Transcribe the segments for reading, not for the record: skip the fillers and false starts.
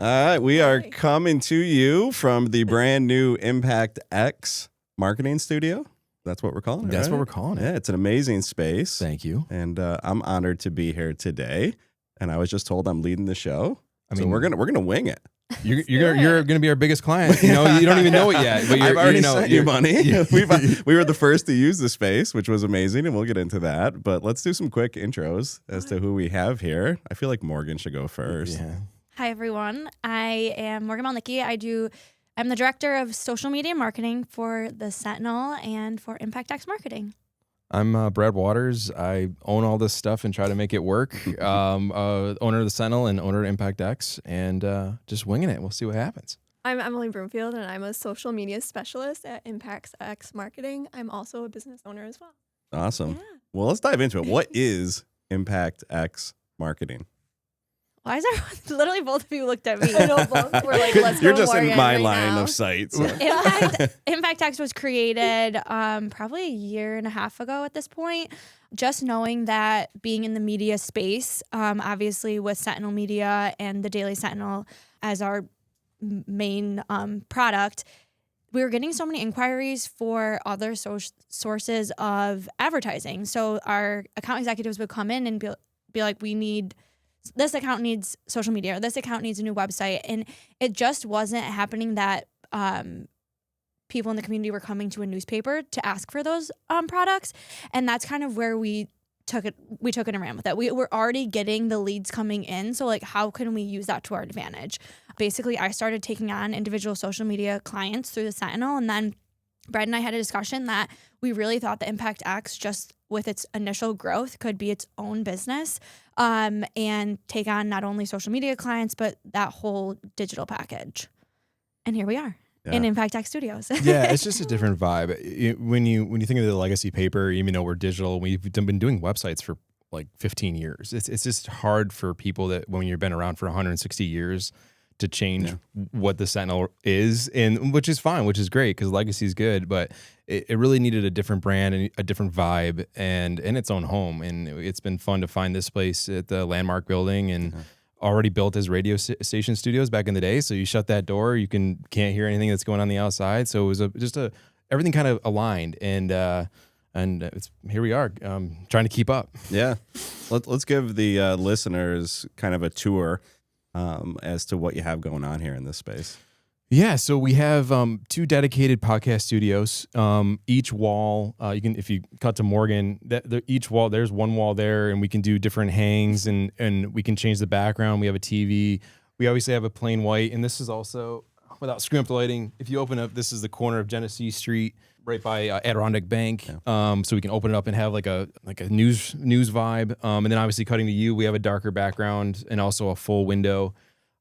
All right, we are coming to you from the brand new Impact X marketing studio. That's what we're calling it. That's right? what we're calling it. Yeah, it's an amazing space. Thank you. And I'm honored to be here today. And I was just told I'm leading the show. So we're gonna wing it. You're gonna be our biggest client. You know, you don't even know it yet. But I've already sent you money. We were the first to use the space, which was amazing, and we'll get into that. But let's do some quick intros as to who we have here. I feel like Morgan should go first. Yeah. Hi, everyone. I am Morgan Mielnicki. I'm the director of social media marketing for the Sentinel and for Impact X Marketing. I'm Brad Waters. I own all this stuff and try to make it work. Owner of the Sentinel and owner of Impact X, and just winging it. We'll see what happens. I'm Emily Broomfield, and I'm a social media specialist at Impact X Marketing. I'm also a business owner as well. Awesome. Yeah. Well, let's dive into it. What is Impact X Marketing? Why is everyone, literally both of you looked at me. I know both. We're like, let's You're go just in Morgan my right line now. of sight. So. Impact X was created probably a year and a half ago at this point. Just knowing that being in the media space, obviously with Sentinel Media and the Daily Sentinel as our main product, we were getting so many inquiries for other sources of advertising. So our account executives would come in and be like, this account needs social media, or this account needs a new website. And it just wasn't happening that people in the community were coming to a newspaper to ask for those products. And that's kind of where we took it and ran with it. We were already getting the leads coming in. So like, how can we use that to our advantage? Basically, I started taking on individual social media clients through the Sentinel. And then Brad and I had a discussion that we really thought the Impact X, just with its initial growth, could be its own business and take on not only social media clients, but that whole digital package. And here we are in Impact X Studios. Yeah, it's just a different vibe. When you think of the legacy paper, even though we're digital, we've been doing websites for like 15 years. It's just hard for people that when you've been around for 160 years to change what the Sentinel is, and which is fine, which is great because legacy is good, but it really needed a different brand and a different vibe and its own home. And it's been fun to find this place at the Landmark building and already built as radio station studios back in the day. So you shut that door, you can't hear anything that's going on the outside. So it was everything kind of aligned, and here we are trying to keep up. Yeah, let's give the listeners kind of a tour as to what you have going on here in this space. Yeah, so we have 2 dedicated podcast studios. Each wall, if you cut to Morgan, each wall, there's one wall there, and we can do different hangs, and we can change the background. We have a TV. We obviously have a plain white, and this is also, without screwing up the lighting, if you open up, this is the corner of Genesee Street, right by Adirondack Bank. So we can open it up and have like a news vibe. And then obviously cutting to you, we have a darker background and also a full window.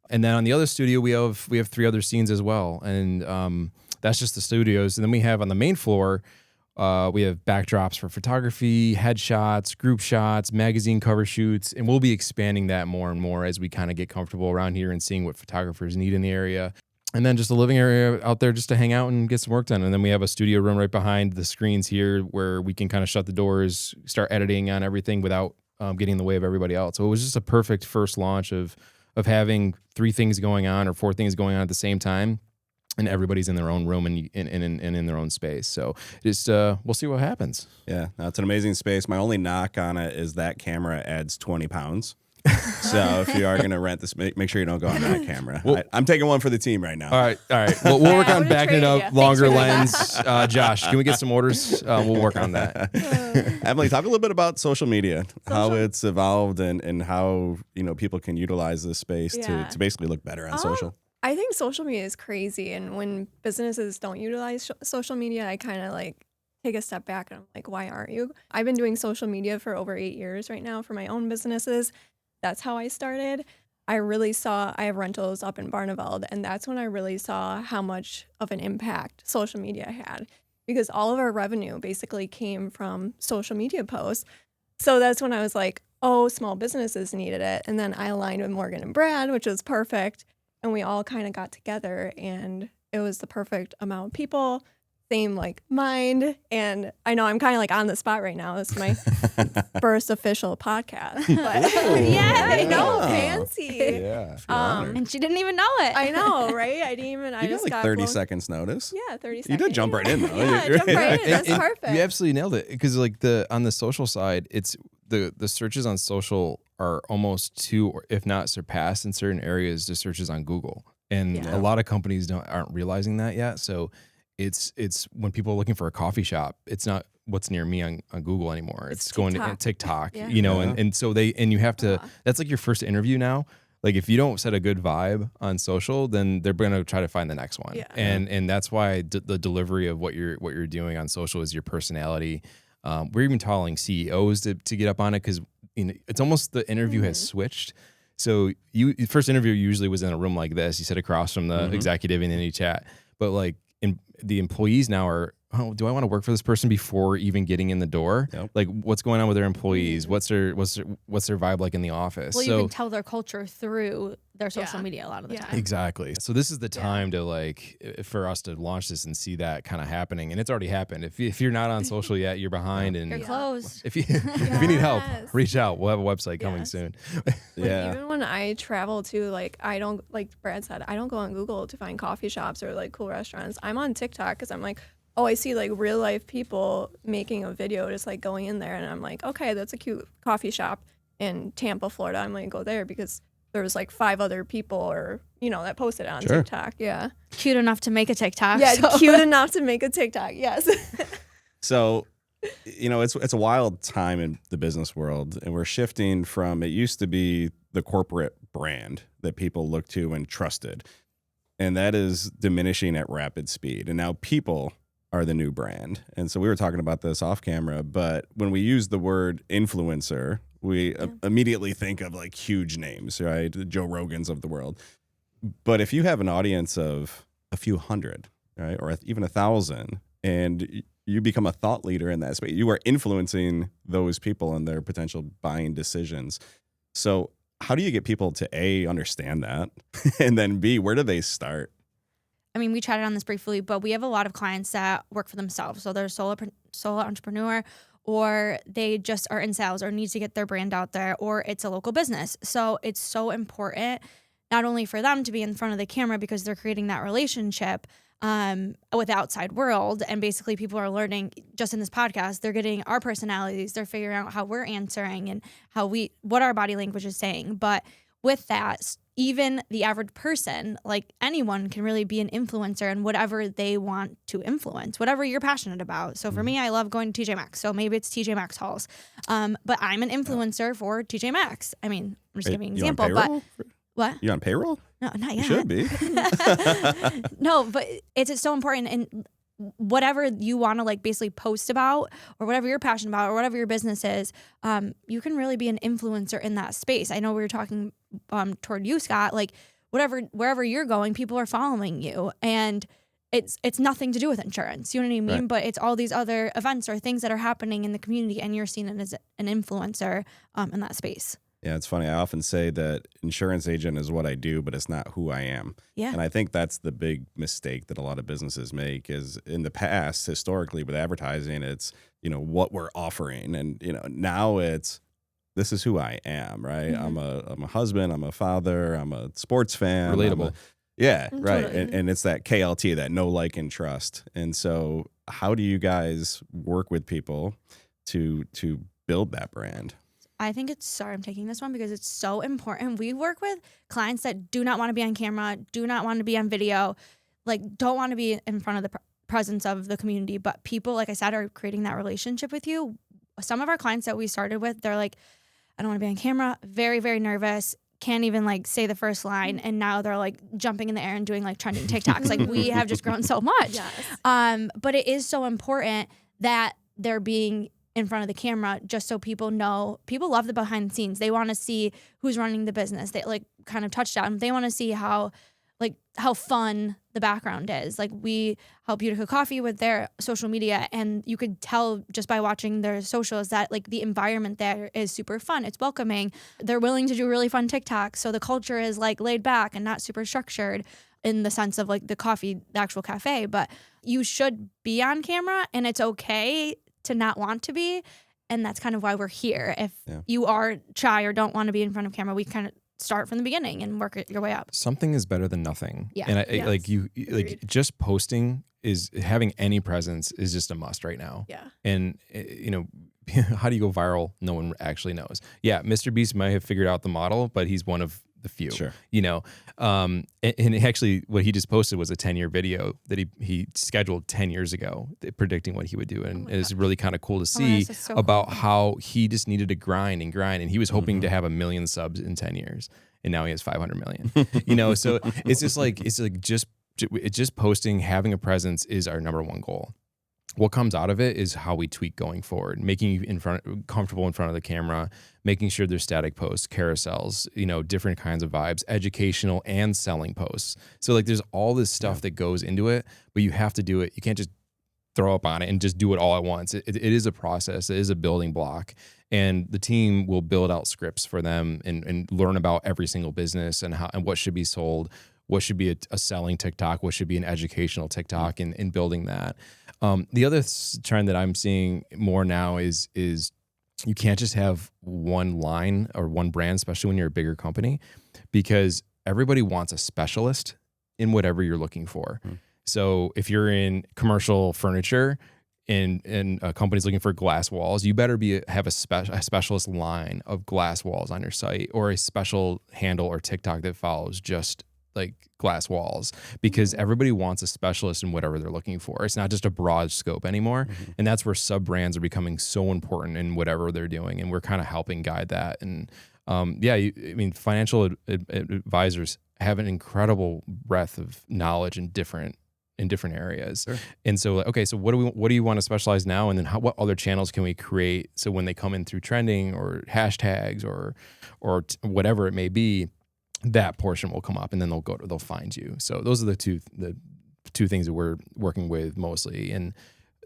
And then on the other studio, we have 3 other scenes as well. And that's just the studios. And then we have on the main floor, we have backdrops for photography, headshots, group shots, magazine cover shoots. And we'll be expanding that more and more as we kind of get comfortable around here and seeing what photographers need in the area. And then just a living area out there just to hang out and get some work done. And then we have a studio room right behind the screens here where we can kind of shut the doors, start editing on everything without getting in the way of everybody else. So it was just a perfect first launch of having 3 things going on or 4 things going on at the same time. And everybody's in their own room and in their own space. So just we'll see what happens. Yeah, it's an amazing space. My only knock on it is that camera adds 20 pounds. So if you are going to rent this, make sure you don't go on that camera. Well, I'm taking one for the team right now. All right. Well, we'll work on backing it up, longer Thanks lens. Josh, can we get some orders? We'll work on that. Emily, talk a little bit about social media, how it's evolved and how people can utilize this space to basically look better on social. I think social media is crazy, and when businesses don't utilize social media, I kind of like take a step back and I'm like, why aren't you? I've been doing social media for over 8 years right now for my own businesses. That's how I started. I have rentals up in Barneveld, and that's when I really saw how much of an impact social media had, because all of our revenue basically came from social media posts. So that's when I was like, oh, small businesses needed it. And then I aligned with Morgan and Brad, which was perfect. And we all kind of got together, and it was the perfect amount of people same like mind. And I know I'm kind of like on the spot right now. This is my first official podcast. But Yeah, I know, yeah. fancy. Yeah. I feel honored. And she didn't even know it. I know, right? I didn't even. I You got just like got 30 blown- seconds notice. Yeah, 30 You seconds. did jump right in though. Yeah, jump right in. That's And perfect. You absolutely nailed it, because like on the social side, it's the searches on social are almost to, or if not surpassed in certain areas, the searches on Google, and Yeah. a lot of companies aren't realizing that yet. So it's when people are looking for a coffee shop, it's not what's near me on Google anymore. It's going to TikTok, Yeah. you know, Yeah. and so you have to. That's like your first interview now. Like if you don't set a good vibe on social, then they're going to try to find the next one. Yeah. And that's why the delivery of what you're doing on social is your personality. We're even telling CEOs to get up on it, because it's almost the interview has switched. So the first interview usually was in a room like this. You sit across from the executive and then you chat. But like the employees now are, oh, do I want to work for this person before even getting in the door? Yep. Like what's going on with their employees? What's their vibe like in the office? Well, so you can tell their culture through their social Yeah. media a lot of the Yeah. time. exactly. So this is the time to for us to launch this and see that kind of happening, and it's already happened. If you're not on social yet, you're behind, and You're closed. if you if you need help, Yes. reach out. We'll have a website coming Yes. soon. Like, Yeah. even when I travel to, like, I don't, like Brad said, I don't go on Google to find coffee shops or like cool restaurants. I'm on TikTok because I'm like, oh, I see like real life people making a video, just like going in there, and I'm like, okay, that's a cute coffee shop in Tampa, Florida. I'm gonna go there because there was like 5 other people, or that posted it on Sure. TikTok. Yeah, Cute enough to make a TikTok. yeah, so- cute enough to make a TikTok. Yes. So, it's a wild time in the business world, and we're shifting from, it used to be the corporate brand that people looked to and trusted, and that is diminishing at rapid speed. And now people are the new brand. And so we were talking about this off camera, but when we use the word influencer, we immediately think of like huge names, right? The Joe Rogans of the world. But if you have an audience of a few hundred, right, or even 1,000, and you become a thought leader in that space, you are influencing those people and their potential buying decisions. So how do you get people to A, understand that, and then B, where do they start? I mean, we chatted on this briefly, but we have a lot of clients that work for themselves. So they're solo entrepreneur, or they just are in sales or need to get their brand out there, or it's a local business. So it's so important not only for them to be in front of the camera because they're creating that relationship with the outside world. And basically people are learning just in this podcast, they're getting our personalities, they're figuring out how we're answering and what our body language is saying. But with that, even the average person, like anyone, can really be an influencer in whatever they want to influence, whatever you're passionate about. So for me, I love going to TJ Maxx. So maybe it's TJ Maxx hauls. But I'm an influencer for TJ Maxx. I mean, I'm just giving an You on example. But payroll? what? You on payroll? No, not You yet. should be. No, but it's so important. And whatever you want to like basically post about, or whatever you're passionate about, or whatever your business is, you can really be an influencer in that space. I know we were talking toward you, Scott, like wherever you're going, people are following you, and it's nothing to do with insurance. You know what I mean? Right. But it's all these other events or things that are happening in the community, and you're seen as an influencer in that space. Yeah, it's funny. I often say that insurance agent is what I do, but it's not who I am. Yeah. And I think that's the big mistake that a lot of businesses make is in the past, historically with advertising, it's, what we're offering. And, now it's, this is who I am, right? Mm-hmm. I'm a husband, I'm a father, I'm a sports fan. Relatable. Yeah, right. Totally. And it's that KLT, that know, like, and trust. And so how do you guys work with people to build that brand? I think sorry, I'm taking this one because it's so important. We work with clients that do not want to be on camera, do not want to be on video, like don't want to be in front of the presence of the community. But people, like I said, are creating that relationship with you. Some of our clients that we started with, they're like, I don't want to be on camera, very, very nervous, can't even like say the first line. And now they're like jumping in the air and doing like trending TikToks. Like we have just grown so much. Yes. But it is so important that they're being in front of the camera just so people know. People love the behind the scenes. They want to see who's running the business. They like kind of touched on. They want to see how fun the background is. Like we help Utica Coffee with their social media, and you could tell just by watching their socials that like the environment there is super fun. It's welcoming. They're willing to do really fun TikToks. So the culture is like laid back and not super structured in the sense of like the coffee, the actual cafe. But you should be on camera, and it's okay to not want to be. And that's kind of why we're here. If you are shy or don't want to be in front of camera, we kind of start from the beginning and work your way up. Something is better than nothing. Yeah. And like just posting is having any presence is just a must right now. Yeah. And how do you go viral? No one actually knows. Yeah, Mr. Beast might have figured out the model, but he's one of the few. Sure. And actually what he just posted was a 10-year video that he scheduled 10 years ago, predicting what he would do. And it's really kind of cool to see about how he just needed to grind. And he was hoping to have 1 million subs in 10 years. And now he has 500 million, so it's just posting, having a presence is our number one goal. What comes out of it is how we tweak going forward, making you comfortable in front of the camera, making sure there's static posts, carousels, different kinds of vibes, educational and selling posts. So like there's all this stuff that goes into it, but you have to do it. You can't just throw up on it and just do it all at once. It is a process. It is a building block. And the team will build out scripts for them and learn about every single business and what should be sold, what should be a selling TikTok, what should be an educational TikTok, and building that. The other trend that I'm seeing more now is you can't just have one line or one brand, especially when you're a bigger company, because everybody wants a specialist in whatever you're looking for. So if you're in commercial furniture and a company's looking for glass walls, you better have a specialist line of glass walls on your site, or a special handle or TikTok that follows just like glass walls, because everybody wants a specialist in whatever they're looking for. It's not just a broad scope anymore. And that's where sub brands are becoming so important in whatever they're doing. And we're kind of helping guide that. And financial advisors have an incredible breadth of knowledge in different areas. Sure. And so, so what do you want to specialize now? And then what other channels can we create? So when they come in through trending or hashtags or whatever it may be, that portion will come up, and then they'll find you. So those are the two things that we're working with mostly. And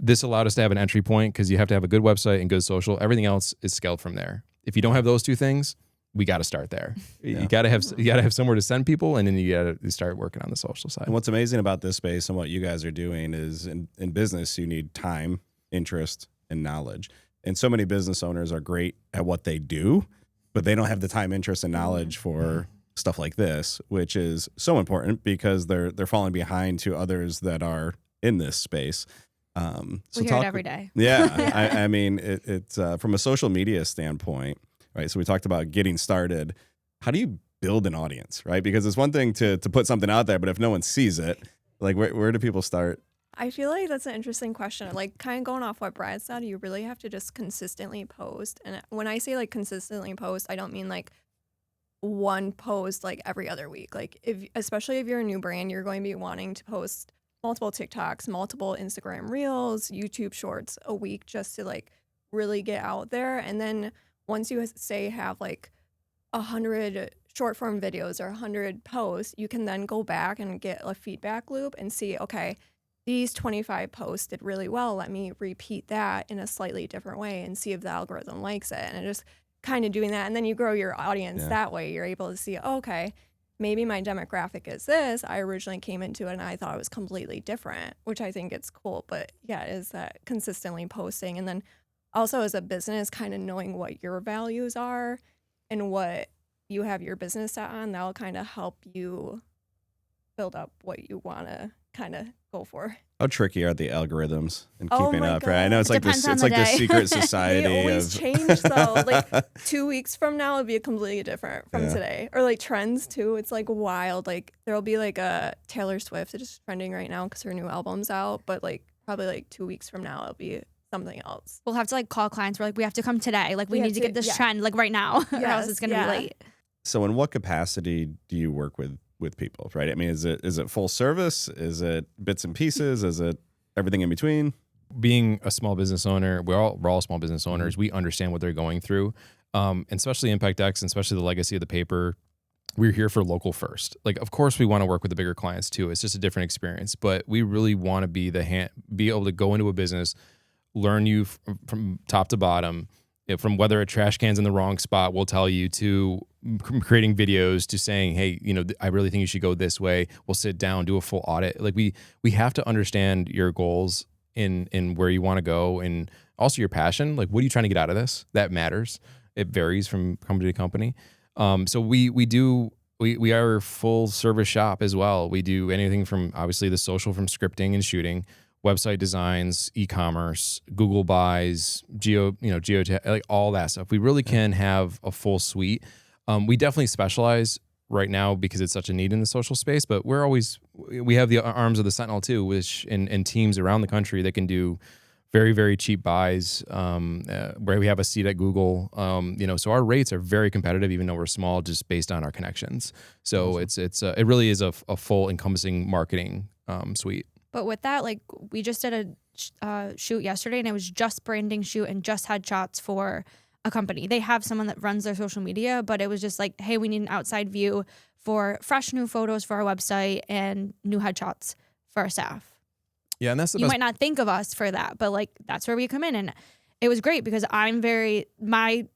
this allowed us to have an entry point, because you have to have a good website and good social. Everything else is scaled from there. If you don't have those two things, we got to start there. You got to have somewhere to send people, and then you got to start working on the social side. And what's amazing about this space and what you guys are doing is in business, you need time, interest, and knowledge. And so many business owners are great at what they do, but they don't have the time, interest, and knowledge for stuff like this, which is so important because they're falling behind to others that are in this space. We hear it every day. Yeah. I mean, it's from a social media standpoint, right? So we talked about getting started. How do you build an audience, right? Because it's one thing to put something out there, but if no one sees it, like where do people start? I feel like that's an interesting question. Like kind of going off what Brad said, you really have to just consistently post. And when I say like consistently post, I don't mean like one post like every other week. Like especially if you're a new brand, you're going to be wanting to post multiple TikToks, multiple Instagram reels, YouTube shorts a week, just to like really get out there. And then once you say have like 100 short form videos or 100 posts, you can then go back and get a feedback loop and see, okay, these 25 posts did really well. Let me repeat that in a slightly different way and see if the algorithm likes it. And just kind of doing that, and then you grow your audience that way. You're able to see, okay, maybe my demographic is this. I originally came into it and I thought it was completely different, which I think it's cool. But yeah, it is that consistently posting, and then also as a business, kind of knowing what your values are and what you have your business set on. That'll kind of help you build up what you want to kind of go for. How tricky are the algorithms and keeping up, God. right? I know it's like this secret society. They always change though. Like 2 weeks from now, it'll be completely different from today. Or like trends too. It's like wild. Like there'll be like a Taylor Swift that is trending right now because her new album's out. But like probably like 2 weeks from now, it'll be something else. We'll have to like call clients. We're like, we have to come today. Like we need to get this trend like right now, or else it's gonna be late. So in what capacity do you work with people, right? I mean, is it full service? Is it bits and pieces? Is it everything in between? Being a small business owner, we're all small business owners. We understand what they're going through, and especially Impact X, and especially the legacy of the paper. We're here for local first. Like, of course, we want to work with the bigger clients too. It's just a different experience, but we really want to be able to go into a business, learn you from top to bottom, from whether a trash can's in the wrong spot, we'll tell you, to creating videos, to saying, hey, I really think you should go this way. We'll sit down, do a full audit. Like we have to understand your goals in where you want to go, and also your passion. Like, what are you trying to get out of this? That matters. It varies from company to company. So we are a full service shop as well. We do anything from obviously the social, from scripting and shooting, website designs, e-commerce, Google buys, geotech, like all that stuff. We really can have a full suite. We definitely specialize right now because it's such a need in the social space, but we have the arms of the Sentinel too, which and teams around the country that can do very, very cheap buys, where we have a seat at Google. So our rates are very competitive, even though we're small, just based on our connections. So awesome. It really is a full encompassing marketing suite. But with that, like, we just did a shoot yesterday, and it was just branding shoot and just headshots for a company. They have someone that runs their social media, but it was just like, hey, we need an outside view for fresh new photos for our website and new headshots for our staff. Yeah, and that's the you best. might not think of us for that, but like that's where we come in, and it was great because I'm very I'm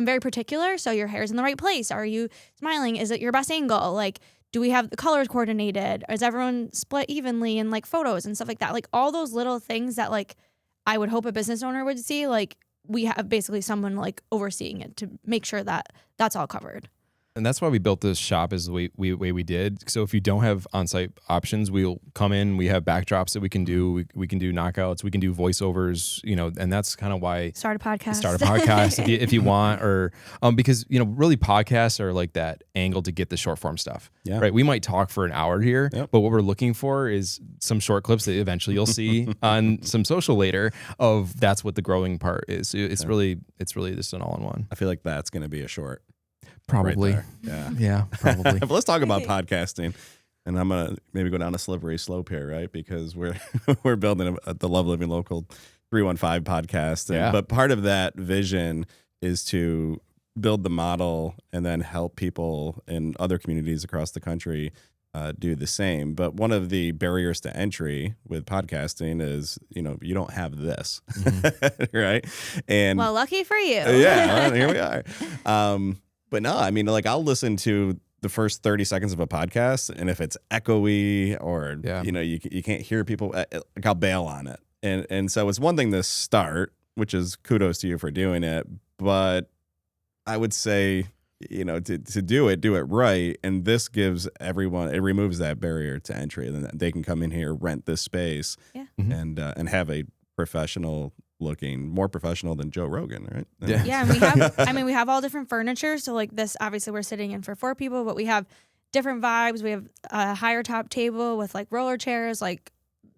very particular. So your hair's in the right place. Are you smiling? Is it your best angle? Like, do we have the colors coordinated? Is everyone split evenly in like photos and stuff like that? Like all those little things that like I would hope a business owner would see. Like we have basically someone like overseeing it to make sure that that's all covered. And that's why we built this shop as the way we did. So if you don't have on-site options, we'll come in. We have backdrops that we can do. We can do knockouts. We can do voiceovers. And that's kind of why start a podcast if you want, or because really podcasts are like that angle to get the short form stuff. Yeah. Right. We might talk for an hour here, but what we're looking for is some short clips that eventually you'll see on some social later. Of that's what the growing part is. So it's really just an all-in-one. I feel like that's going to be a short. Probably. Right yeah, probably. But let's talk about podcasting. And I'm going to maybe go down a slippery slope here, right? Because we're building the Love Living Local 315 podcast. But part of that vision is to build the model and then help people in other communities across the country do the same. But one of the barriers to entry with podcasting is, you don't have this, right? And well, lucky for you. Yeah, here we are. But no, I mean, like I'll listen to the first 30 seconds of a podcast, and if it's echoey or you can't hear people, like I'll bail on it. And so it's one thing to start, which is kudos to you for doing it. But I would say, to do it right. And this gives everyone, it removes that barrier to entry. Then they can come in here, rent this space, and have a professional looking, more professional than Joe Rogan, right? And we have all different furniture. So like this, obviously we're sitting in for 4 people, but we have different vibes. We have a higher top table with like roller chairs. Like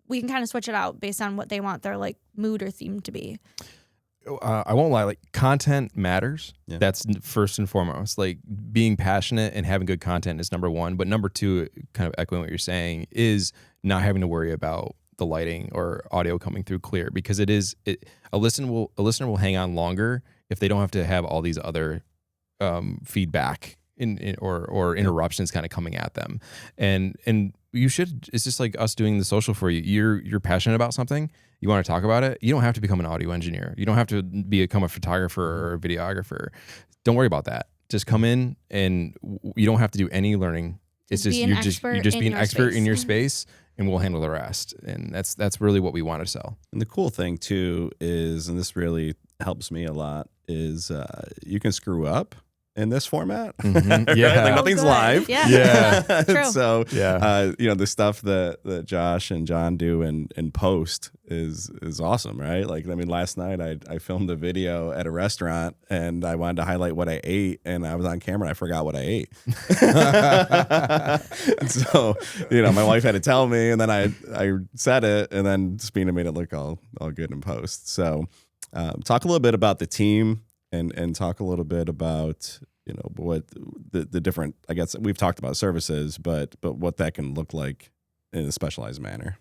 we can kind of switch it out based on what they want their like mood or theme to be. I won't lie, like content matters. Yeah. That's first and foremost. Like being passionate and having good content is number one. But number two, kind of echoing what you're saying, is not having to worry about the lighting or audio coming through clear, because a listener will hang on longer if they don't have to have all these other feedback or interruptions kind of coming at them. And it's just like us doing the social for you. You're passionate about something, you want to talk about it. You don't have to become an audio engineer. You don't have to become a photographer or a videographer. Don't worry about that. Just come in, and you don't have to do any learning. It's just you're just being an expert in your space, and we'll handle the rest. And that's really what we want to sell. And the cool thing too is, and this really helps me a lot, is you can screw up in this format. Mm-hmm. Yeah. Right? Like nothing's live. Yeah. True. So, the stuff that Josh and John do in post is awesome, right? Like, I mean, last night I filmed a video at a restaurant, and I wanted to highlight what I ate, and I was on camera and I forgot what I ate. So, my wife had to tell me, and then I said it, and then Spina made it look all good in post. So, talk a little bit about the team. And talk a little bit about what the different, I guess we've talked about services, but what that can look like in a specialized manner.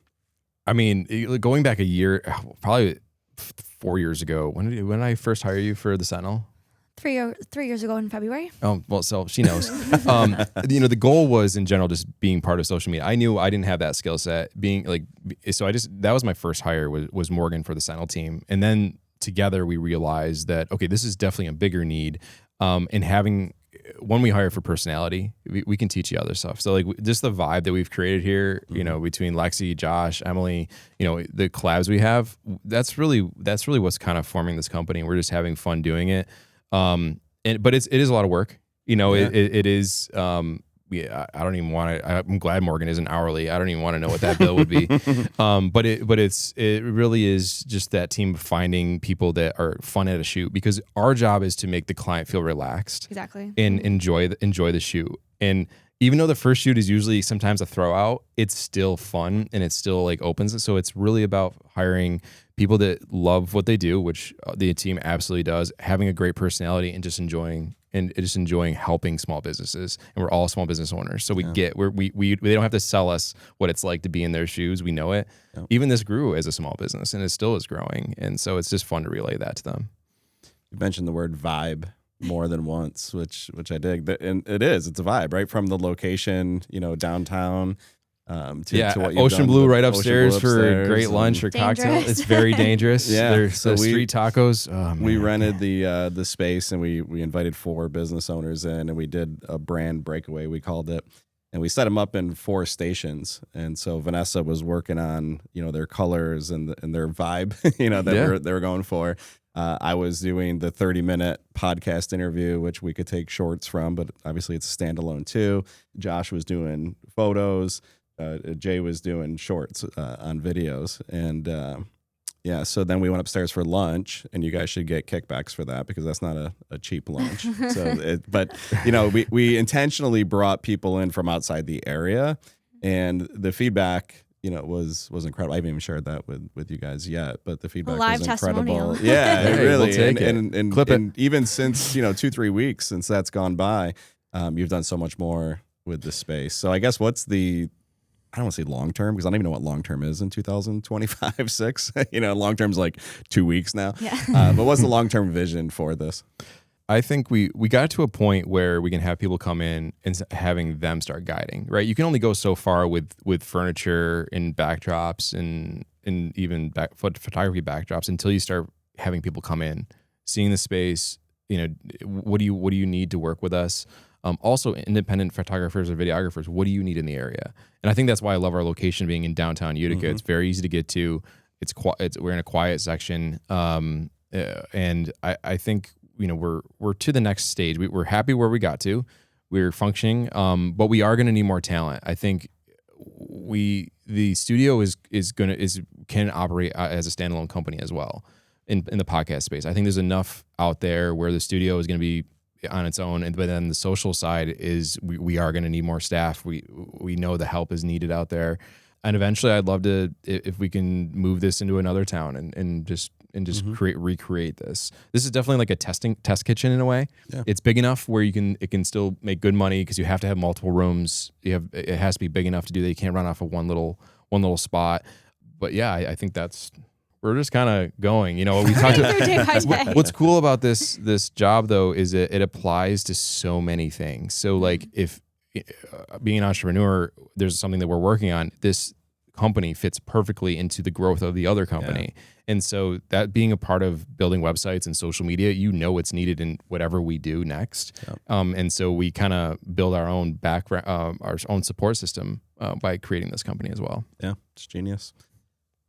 I mean, going back a year, probably 4 years ago, when did I first hire you for the Sentinel? 3 years ago in February. Oh, well, so she knows. The goal was in general just being part of social media. I knew I didn't have that skill set. That was my first hire was Morgan for the Sentinel team, and then together we realized that, okay, this is definitely a bigger need. And having, when we hire for personality, we can teach you other stuff. So like just the vibe that we've created here, you know, between Lexi, Josh, Emily, you know, the collabs we have, that's really what's kind of forming this company. We're just having fun doing it. But it is a lot of work. You know, it is. Yeah, I don't even want to. I'm glad Morgan isn't hourly. I don't even want to know what that bill would be. But it really is just that team of finding people that are fun at a shoot, because our job is to make the client feel relaxed, Exactly. and enjoy the shoot. And even though the first shoot is usually sometimes a throwout, it's still fun and it still like opens it. So it's really about hiring people that love what they do, which the team absolutely does, having a great personality, and just enjoying helping small businesses. And we're all small business owners, so we they don't have to sell us what it's like to be in their shoes. We know it. Yep. Even this grew as a small business, and it still is growing. And so it's just fun to relay that to them. You mentioned the word vibe more than once, which I dig. And it's a vibe, right? From the location, you know, downtown. To what you've Ocean done, Blue the right Ocean upstairs Blue for a great lunch or cocktail. Dangerous. It's very dangerous. There's so street tacos. Oh, we man. rented the space, and we invited 4 business owners in, and we did a brand breakaway, we called it. And we set them up in 4 stations. And so Vanessa was working on, you know, their colors and their vibe, you know, that they were going for. I was doing the 30-minute podcast interview, which we could take shorts from, but obviously it's a standalone too. Josh was doing photos. Jay was doing shorts on videos. And so then we went upstairs for lunch, and you guys should get kickbacks for that, because that's not a cheap lunch. But you know, we intentionally brought people in from outside the area, and the feedback, you know, was incredible. I haven't even shared that with you guys yet, but the feedback live was incredible. testimonial. Yeah, Hey, really. we'll take it. And Clip it. and even since, you know, 2-3 weeks since that's gone by, you've done so much more with the space. So I guess what's the, I don't want to say long term, because I don't even know what long term is in 2025, 6. You know, long term's like 2 weeks now. Yeah. But what's the long term vision for this? I think we got to a point where we can have people come in and having them start guiding, right? You can only go so far with furniture and backdrops and even photography backdrops until you start having people come in, seeing the space. You know, what do you need to work with us? Also, independent photographers or videographers, what do you need in the area? And I think that's why I love our location being in downtown Utica. Mm-hmm. It's very easy to get to. We're in a quiet section, and I think, you know, we're to the next stage. We're happy where we got to. We're functioning, but we are going to need more talent. I think the studio can operate as a standalone company as well in the podcast space. I think there's enough out there where the studio is going to be on its own, but then the social side is we are going to need more staff. We know the help is needed out there, and eventually I'd love to, if we can move this into another town and just recreate this. This is definitely like a test kitchen in a way. Yeah. It's big enough where it can still make good money, because you have to have multiple rooms. It has to be big enough to do that. You can't run off of one little spot. But yeah, I think we're just kind of going, you know, we talked about what's cool about this job though, is it applies to so many things. So like, if being an entrepreneur, there's something that we're working on, this company fits perfectly into the growth of the other company. Yeah. And so that being a part of building websites and social media, you know, what's needed in whatever we do next. Yeah. And so we kind of build our own background, our own support system by creating this company as well. Yeah, it's genius.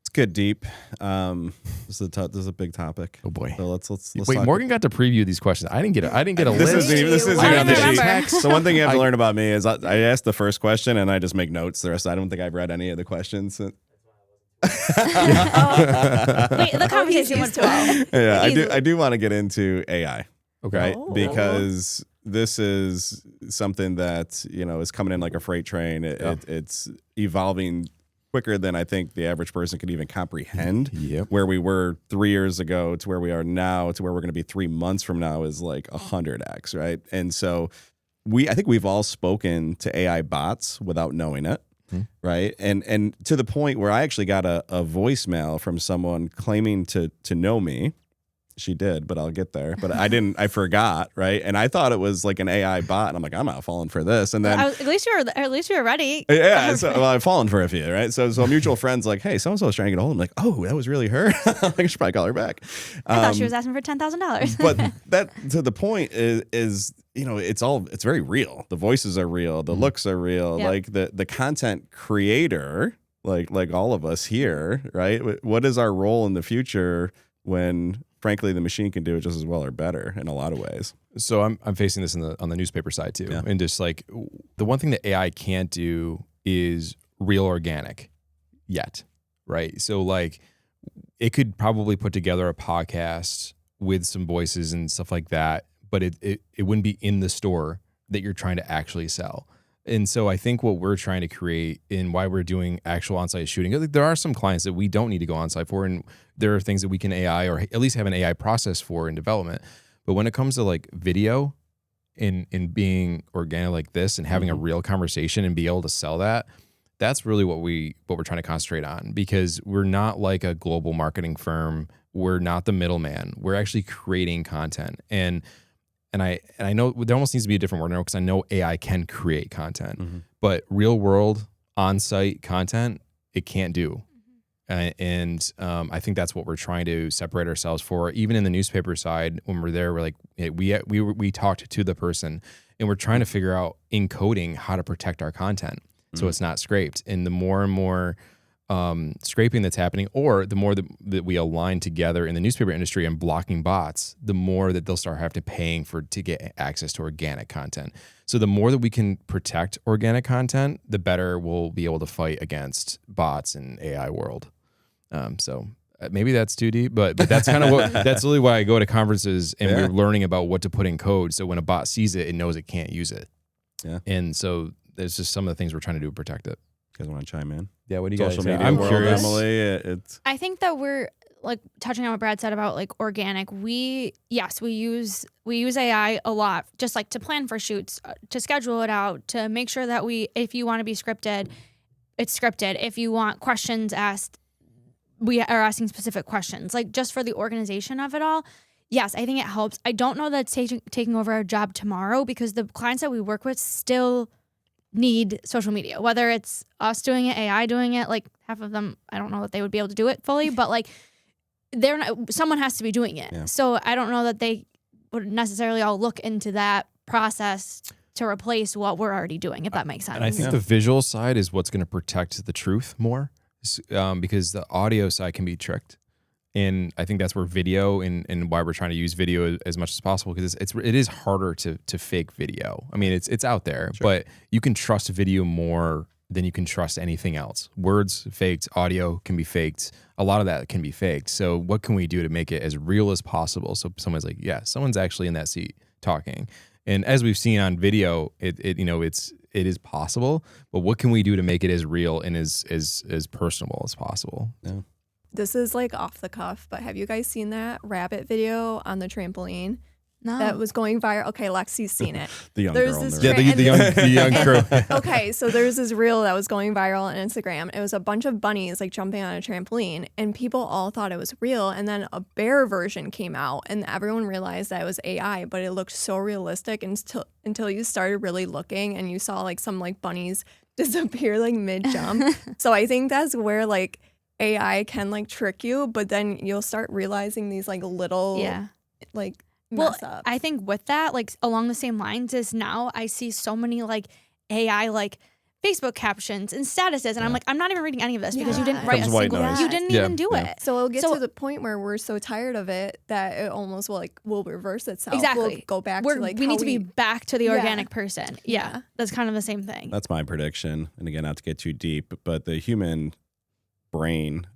It's good, deep. This is a big topic. Oh boy! So let's wait. Morgan got to preview these questions. I didn't get a list. This isn't on the sheet. So one thing you have to learn about me is I ask the first question and I just make notes. The rest, I don't think I've read any of the questions. Wait, the conversation went well. Yeah, I do want to get into AI. Okay. Right? Oh. Because this is something that, you know, is coming in like a freight train. It's evolving quicker than I think the average person could even comprehend. Yep. Where we were 3 years ago to where we are now to where we're going to be 3 months from now is like 100x, right? And so I think we've all spoken to AI bots without knowing it. Right. And to the point where I actually got a voicemail from someone claiming to know me She did, but I'll get there. But I forgot, right? And I thought it was like an AI bot, and I'm like, I'm not falling for this. And then at least you were ready. yeah, so, well, I've fallen for a few, right? So a mutual friend's like, hey, so-and-so was trying to get a hold of me. I'm like, oh, that was really her? I should probably call her back. I thought she was asking for $10,000. But that, to the point is it's very real. The voices are real. The looks are real. Yep. Like the content creator, like all of us here, right? What is our role in the future when, frankly, the machine can do it just as well or better in a lot of ways? So I'm facing this on the newspaper side too. Yeah. And just like the one thing that AI can't do is real organic yet, right? So like it could probably put together a podcast with some voices and stuff like that, but it wouldn't be in the store that you're trying to actually sell. And so I think what we're trying to create and why we're doing actual on-site shooting, there are some clients that we don't need to go on-site for, and there are things that we can AI or at least have an AI process for in development. But when it comes to like video and being organic like this and having a real conversation and be able to sell that, that's really what we're trying to concentrate on, because we're not like a global marketing firm. We're not the middleman. We're actually creating content. And I know there almost needs to be a different word now, because I know AI can create content, but real world on-site content, it can't do. And I think that's what we're trying to separate ourselves for. Even in the newspaper side, when we're there, we're like, we talked to the person, and we're trying to figure out in coding how to protect our content so it's not scraped. And the more and more scraping that's happening, or the more that we align together in the newspaper industry and blocking bots, the more that they'll start having to paying to get access to organic content. So the more that we can protect organic content, the better we'll be able to fight against bots in AI world. So maybe that's too deep, but that's kind of that's really why I go to conferences and we're learning about what to put in code. So when a bot sees it, it knows it can't use it. Yeah. And so there's just some of the things we're trying to do to protect it. You guys want to chime in? Yeah, what do you guys Social think? media I'm world, curious. Emily. I think that we're like touching on what Brad said about like organic. We use AI a lot, just like to plan for shoots, to schedule it out, to make sure that if you want to be scripted, it's scripted. If you want questions asked, we are asking specific questions, like just for the organization of it all. Yes, I think it helps. I don't know that it's taking over our job tomorrow, because the clients that we work with still need social media, whether it's us doing it, AI doing it. Like half of them, I don't know that they would be able to do it fully, but like someone has to be doing it. Yeah. So I don't know that they would necessarily all look into that process to replace what we're already doing, if that makes sense. And I think the visual side is what's going to protect the truth more, because the audio side can be tricked. And I think that's where video and why we're trying to use video as much as possible, because it is harder to fake video. I mean, it's out there, but you can trust video more than you can trust anything else. Words faked, audio can be faked. A lot of that can be faked. So what can we do to make it as real as possible? So someone's like, yeah, someone's actually in that seat talking. And as we've seen on video, it is possible. But what can we do to make it as real and as personable as possible? Yeah. This is like off the cuff, but have you guys seen that rabbit video on the trampoline? No. That was going viral. Okay, Lexi's seen it. The young there's girl. This the young crew. Okay, so there's this reel that was going viral on Instagram. It was a bunch of bunnies like jumping on a trampoline, and people all thought it was real. And then a bear version came out, and everyone realized that it was AI, but it looked so realistic until you started really looking, and you saw like some like bunnies disappear like mid jump. So I think that's where like AI can like trick you, but then you'll start realizing these like little like mess ups. I think with that, like along the same lines is now I see so many like AI like Facebook captions and statuses, and I'm like, I'm not even reading any of this because you didn't write a single. You didn't even do it. So it'll get to the point where we're so tired of it that it almost will reverse itself. Exactly. We'll go back to like we need to be back to the organic person. Yeah, that's kind of the same thing. That's my prediction. And again, not to get too deep, but the human brain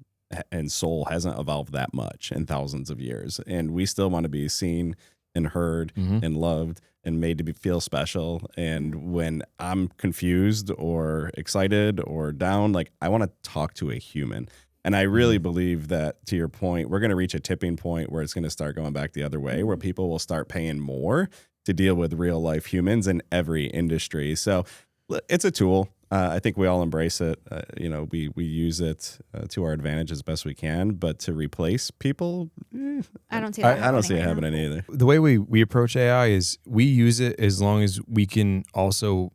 and soul hasn't evolved that much in thousands of years, and we still want to be seen and heard and loved and made to feel special. And when I'm confused or excited or down, like I want to talk to a human. And I really believe that, to your point, we're going to reach a tipping point where it's going to start going back the other way, where people will start paying more to deal with real life humans in every industry. So it's a tool. I think we all embrace it. We use it to our advantage as best we can, but to replace people, I don't see that. I don't see it happening happening either. The way we approach AI is we use it as long as we can also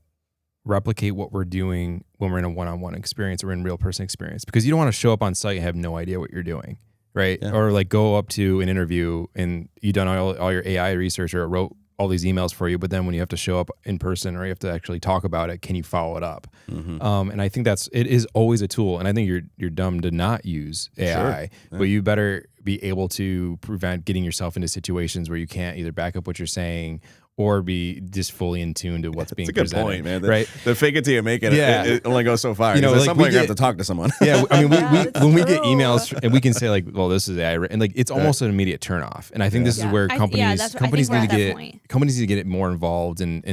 replicate what we're doing when we're in a one-on-one experience or in real person experience, because you don't want to show up on site and have no idea what you're doing, right? Yeah. Or like go up to an interview and you've done all your AI research or it wrote all these emails for you, but then when you have to show up in person or you have to actually talk about it, can you follow it up? And I think it is always a tool, and I think you're dumb to not use AI, Sure. but you better be able to prevent getting yourself into situations where you can't either back up what you're saying or be just fully in tune to what's being It's a good presented. point, man. Right? The fake it till you make it, Yeah. it only goes so far. You know, At like some we point, you have get- to talk to someone. Yeah, I mean, that's when we get true. emails and we can say like, well, this is AI, and like it's almost an immediate turnoff. And I think this is Yeah. where I companies think companies we're need at to that get point. companies need to get it more involved, and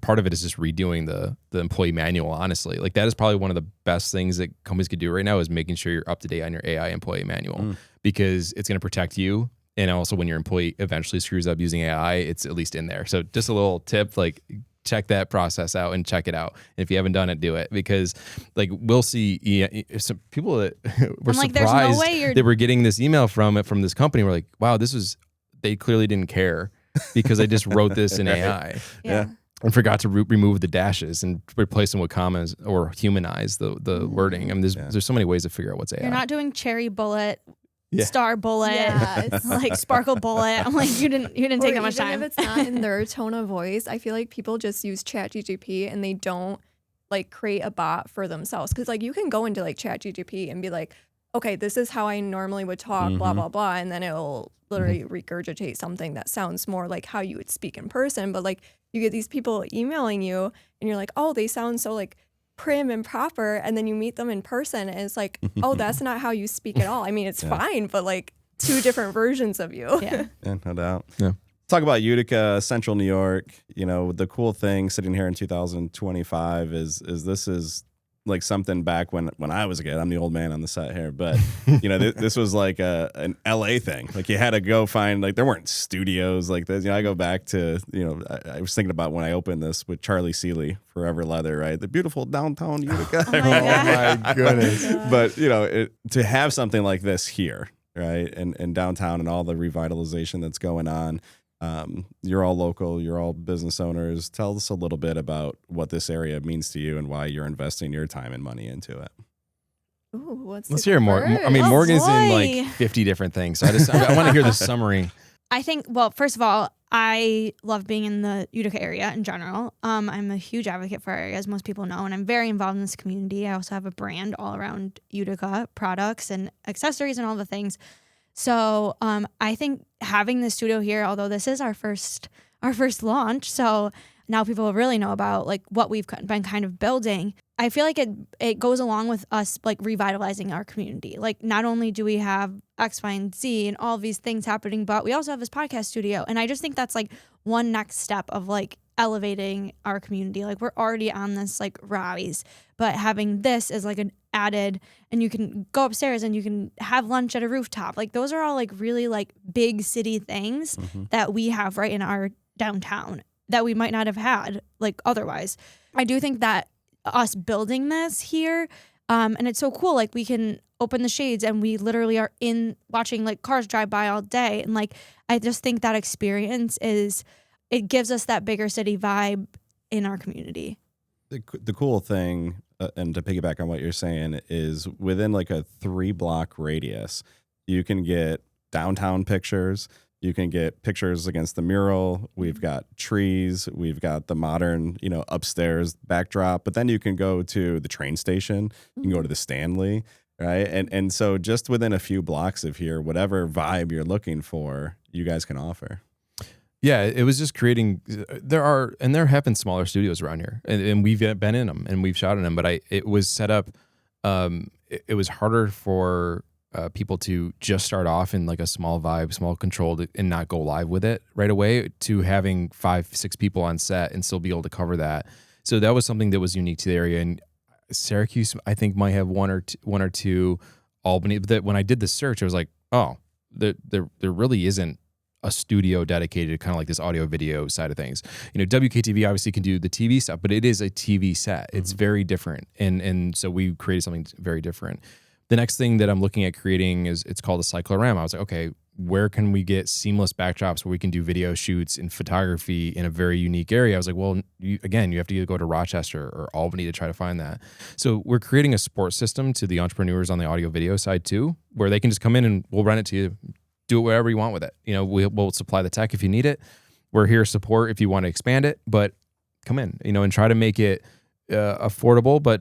part of it is just redoing the employee manual. Honestly, like that is probably one of the best things that companies could do right now is making sure you're up to date on your AI employee manual, because it's going to protect you. And also when your employee eventually screws up using AI, it's at least in there. So just a little tip, like check that process out and check it out. And if you haven't done it, do it, because like we'll see some people that were I'm like, there's no surprised way you're- that we're getting this email from this company. We're like, wow, they clearly didn't care because I just wrote this in AI Yeah. and forgot to remove the dashes and replace them with commas or humanize the wording. I mean, there's so many ways to figure out what's AI. You're not doing cherry bullet, Yeah. star bullet, Yes. like sparkle bullet. I'm like, you didn't take that much Even time. if it's not in their tone of voice, I feel like people just use ChatGPT and they don't like create a bot for themselves. Because like you can go into like ChatGPT and be like, okay, this is how I normally would talk, blah blah blah, and then it'll literally regurgitate something that sounds more like how you would speak in person. But like you get these people emailing you, and you're like, oh, they sound so like prim and proper, and then you meet them in person and it's like, oh, that's not how you speak at all. I mean, it's fine, but like two different versions of you. Yeah. Yeah, no doubt. Yeah. Talk about Utica, Central New York. You know, the cool thing sitting here in 2025 is this is like something back when I was a kid. I'm the old man on the set here, but you know, this was like an LA thing. Like you had to go find, like there weren't studios like this. You know, I go back to, you know, I was thinking about when I opened this with Charlie Seeley, Forever Leather, right? The beautiful downtown Utica. Oh my my goodness. But you know, to have something like this here, right, and downtown and all the revitalization that's going on. You're all local, you're all business owners. Tell us a little bit about what this area means to you and why you're investing your time and money into it. Ooh, Let's hear more. I mean, Oh, Morgan's in boy. like 50 different things. So I want to hear the summary. I think, well, first of all, I love being in the Utica area in general. I'm a huge advocate for our area, as most people know, and I'm very involved in this community. I also have a brand all around Utica, products and accessories and all the things. So I think having the studio here, although this is our first launch, so now people will really know about like what we've been kind of building. I feel like it goes along with us like revitalizing our community. Like not only do we have X, Y, and Z and all these things happening, but we also have this podcast studio. And I just think that's like one next step of like elevating our community. Like we're already on this like rise, but having this is like an added, and you can go upstairs and you can have lunch at a rooftop. Like those are all like really like big city things that we have right in our downtown that we might not have had like otherwise. I do think that us building this here, and it's so cool, like we can open the shades and we literally are in watching like cars drive by all day, and like I just think that experience it gives us that bigger city vibe in our community. The cool thing, and to piggyback on what you're saying, is within like a 3-block radius, you can get downtown pictures. You can get pictures against the mural. We've got trees. We've got the modern, you know, upstairs backdrop. But then you can go to the train station. You can go to the Stanley, right? And so just within a few blocks of here, whatever vibe you're looking for, you guys can offer. Yeah, it was just creating. There have been smaller studios around here, and we've been in them and we've shot in them. But it was set up. It was harder for people to just start off in like a small vibe, small controlled, and not go live with it right away, to having 5-6 people on set and still be able to cover that. So that was something that was unique to the area. And Syracuse, I think, might have one or two. Albany. That when I did the search, I was like, oh, there really isn't a studio dedicated to kind of like this audio video side of things. You know, WKTV obviously can do the TV stuff, but it is a TV set. It's very different. And so we created something very different. The next thing that I'm looking at creating it's called a cyclorama. I was like, okay, where can we get seamless backdrops where we can do video shoots and photography in a very unique area? I was like, well, you have to either go to Rochester or Albany to try to find that. So we're creating a support system to the entrepreneurs on the audio video side too, where they can just come in and we'll run it to you, do it whatever you want with it. We'll supply the tech if you need it. We're here to support if you want to expand it, but come in, and try to make it affordable, but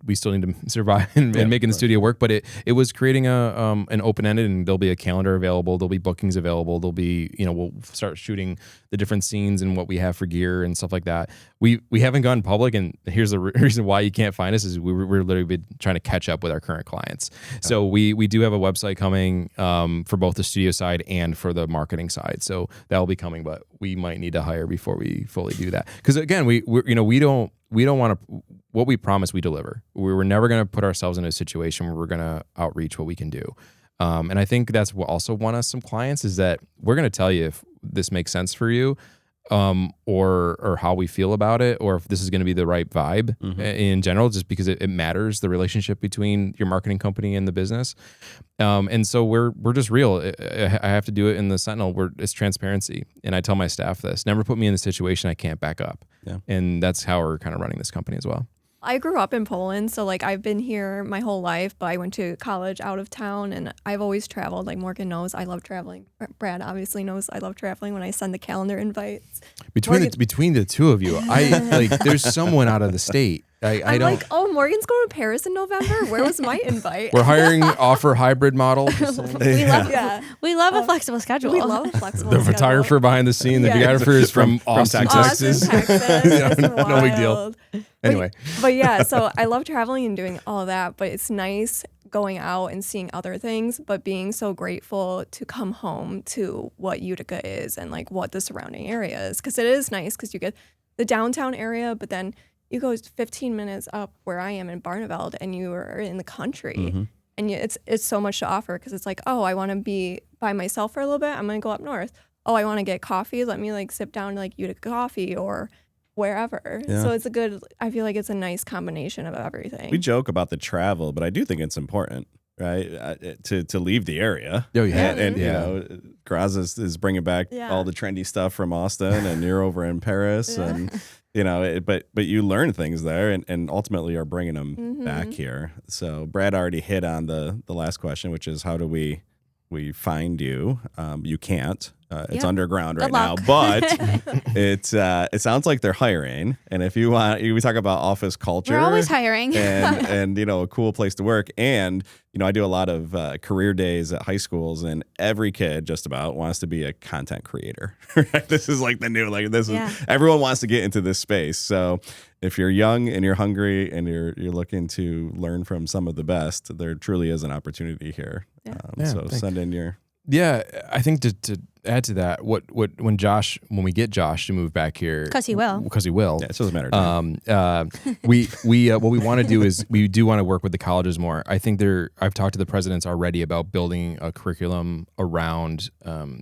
we still need to survive and make the studio work. But it was creating an open ended, and there'll be a calendar available. There'll be bookings available. There'll be we'll start shooting the different scenes and what we have for gear and stuff like that. We haven't gone public, and here's the reason why you can't find us is we're literally been trying to catch up with our current clients. So we do have a website coming for both the studio side and for the marketing side. So that will be coming, but we might need to hire before we fully do that. Because again, we don't want to, what we promise we deliver. We were never going to put ourselves in a situation where we're going to outreach what we can do. And I think that's what also won us some clients is that we're going to tell you if this makes sense for you, or how we feel about it, or if this is going to be the right vibe in general, just because it matters, the relationship between your marketing company and the business. And so we're just real. I have to do it in the Sentinel. It's transparency. And I tell my staff this, never put me in a situation I can't back up. Yeah. And that's how we're kind of running this company as well. I grew up in Poland, so I've been here my whole life, but I went to college out of town, and I've always traveled. Like Morgan knows, I love traveling. Brad obviously knows I love traveling when I send the calendar invites. Between the two of you, I there's someone out of the state. I don't. Like, oh, Morgan's going to Paris in November. Where was my invite? We're hiring offer hybrid model. We love a flexible schedule. We love a flexible The schedule. photographer behind the scene, the videographer is from Austin, Texas. No big deal. Anyway. But yeah, so I love traveling and doing all of that, but it's nice going out and seeing other things, but being so grateful to come home to what Utica is and what the surrounding area is. Because it is nice because you get the downtown area, but then you go 15 minutes up where I am in Barneveld and you are in the country. And it's so much to offer because it's oh, I want to be by myself for a little bit. I'm going to go up north. Oh, I want to get coffee. Let me sit down Utica Coffee or wherever. Yeah. So I feel like it's a nice combination of everything. We joke about the travel, but I do think it's important, right? To leave the area. Oh, yeah. And Graz is bringing back all the trendy stuff from Austin, and you're over in Paris, and but you learn things there, and ultimately are bringing them back here. So Brad already hit on the last question, which is how do we find you? You can't. It's underground right now, but it sounds like they're hiring. And if you want, we talk about office culture. We're always hiring, and a cool place to work. And I do a lot of career days at high schools, and every kid just about wants to be a content creator. Right? This is the new is everyone wants to get into this space. So if you're young and you're hungry and you're looking to learn from some of the best, there truly is an opportunity here. So send in your. Yeah, I think to add to that, when we get Josh to move back here, because he will. Yeah, it doesn't matter. We what we want to do is we do want to work with the colleges more. I think I've talked to the presidents already about building a curriculum around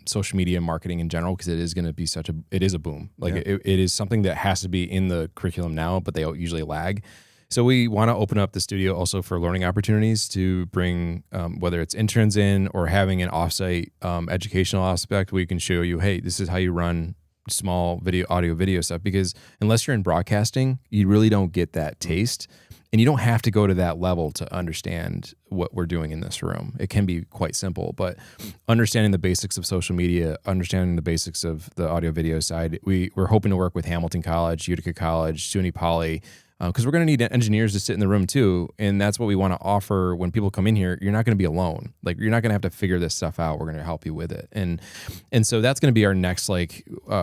social media marketing in general, because it is going to be it is a boom. It is something that has to be in the curriculum now, but they usually lag. So we want to open up the studio also for learning opportunities to bring, whether it's interns in or having an offsite educational aspect where you can show you, hey, this is how you run small audio video stuff. Because unless you're in broadcasting, you really don't get that taste. And you don't have to go to that level to understand what we're doing in this room. It can be quite simple, but understanding the basics of social media, understanding the basics of the audio video side, we're hoping to work with Hamilton College, Utica College, SUNY Poly, because we're going to need engineers to sit in the room too. And that's what we want to offer when people come in here. You're not going to be alone. You're not going to have to figure this stuff out. We're going to help you with it. And so that's going to be our next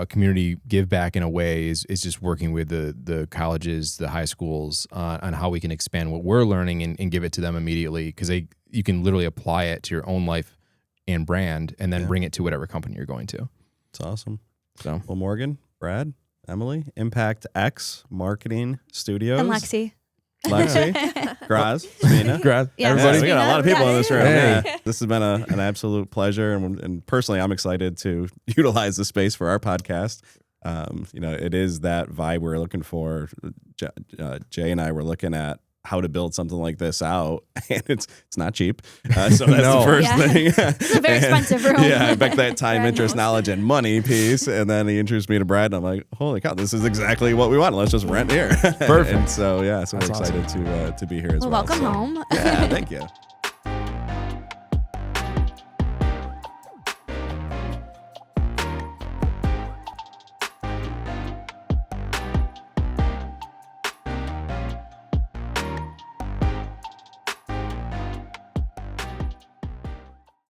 community give back in a way is just working with the colleges, the high schools on how we can expand what we're learning and give it to them immediately, because you can literally apply it to your own life and brand and then bring it to whatever company you're going to. It's awesome. So, well, Morgan, Brad, Emily, Impact X Marketing Studios. And Lexi, Graz, Sabina. Graz. Yeah, Everybody. We got a lot of people in this room. Hey. Yeah. This has been an absolute pleasure. And personally, I'm excited to utilize the space for our podcast. It is that vibe we're looking for. Jay and I were looking at how to build something like this out, and it's not cheap. So that's the first thing. It's a very expensive room. Yeah, back that time, Brad interest, knows. knowledge, and money piece. And then he introduced me to Brad, and I'm like, holy cow, this is exactly what we want. Let's just rent here. Perfect. And so, yeah, so That's we're excited to be here as Well, well. welcome So, home. Yeah, thank you.